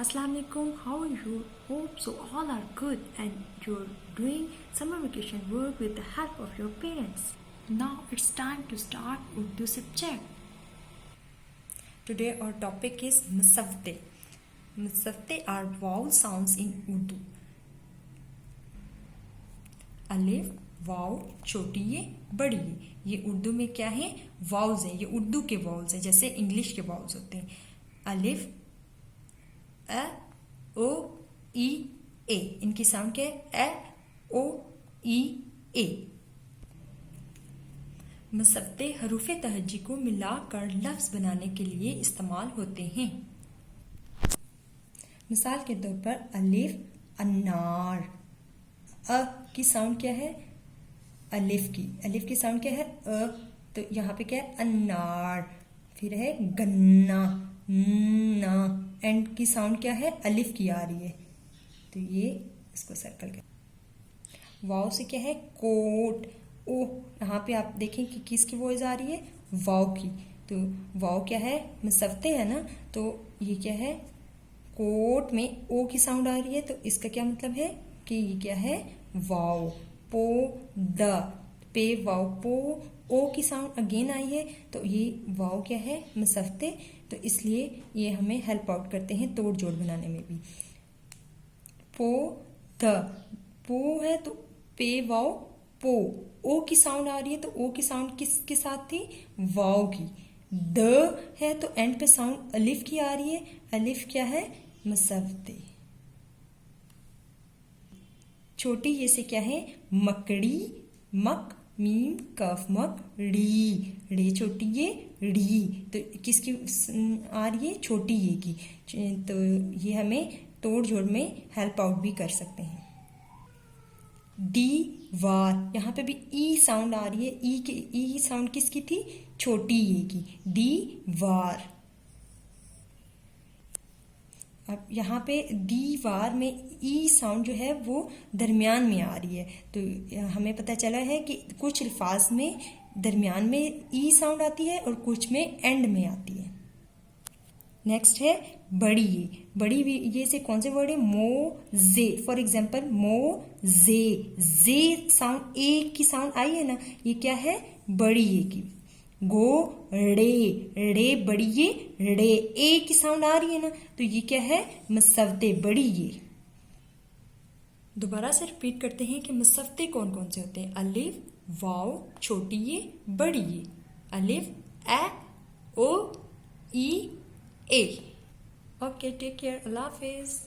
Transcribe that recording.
Assalamualaikum, how are you? Hope so all are good and you're doing summer vacation work with the help of your parents. Now it's time to start Urdu subject. Today our topic is musafte. Musafte are vowel sounds in Urdu. अलिफ, वाव, छोटी ये, बड़ी ये उर्दू में क्या है? Vowels हैं। ये उर्दू के वाउल्स हैं, जैसे इंग्लिश के वाउल्स होते हैं। अलिफ, अ, ओ, ई, ए। इनकी साउंड क्या है? अ, ओ, ई, ए। मुसफ्ते हरूफ तहज्जी को मिलाकर लफ्ज बनाने के लिए इस्तेमाल होते हैं। मिसाल के तौर पर अलिफ, अन्नार। अ की साउंड क्या है? अलिफ की साउंड क्या है? अ। तो यहाँ पे क्या है? अन्नार। फिर है गन्ना, ना। एंड की साउंड क्या है? अलिफ की आ रही है, तो ये इसको सर्कल कर। वाव से क्या है? कोट। ओ, यहाँ पे आप देखें कि किसकी वॉइस आ रही है? वाव की। तो वाव क्या है? मुसफ्ते है ना, तो ये क्या है? कोट में ओ की साउंड आ रही है, तो इसका क्या मतलब है कि ये क्या है? वाव। पो, द, पे वाव पो। ओ की साउंड अगेन आई है, तो ये वाव क्या है? मुसफ्ते। तो इसलिए ये हमें हेल्प आउट करते हैं तोड़ जोड़ बनाने में भी। पो, द, पो है तो पे वाव पो। ओ की साउंड आ रही है, तो ओ की साउंड किसके साथ थी? वाव की। द है तो एंड पे साउंड अलिफ की आ रही है। अलिफ क्या है? मुसफ्ते। छोटी ये से क्या है? मकड़ी, मक, मीम, कफ, मक, ड़ी। ड़ी छोटी ये, ड़ी। तो किसकी आ रही है? छोटी ये की। तो ये हमें तोड़ जोड़ में हेल्प आउट भी कर सकते हैं। डी वार, यहाँ पे भी ई साउंड आ रही है। ई साउंड किसकी थी? छोटी ये की। डी वार। अब यहाँ पे दीवार में ई साउंड जो है वो दरमियान में आ रही है, तो हमें पता चला है कि कुछ अल्फाज में दरमियान में ई साउंड आती है और कुछ में एंड में आती है। नेक्स्ट है बड़ी ये। बड़ी ये से कौन से वर्ड है? मो, जे। फॉर एग्जाम्पल मो, जे। जे साउंड, ए की साउंड आई है ना, ये क्या है? बड़ी ये की। गो, रे, रे बड़ी ये, रे। ए की साउंड आ रही है ना, तो ये क्या है? मुसफ्ते, बड़ी ये। दोबारा से रिपीट करते हैं कि मुसफ्ते कौन कौन से होते हैं? अलिफ, वाव, छोटी ये, बड़ी ये। अलिफ, ए, ओ, ई, ए। ओके, टेक केयर, अल्लाह हाफिज।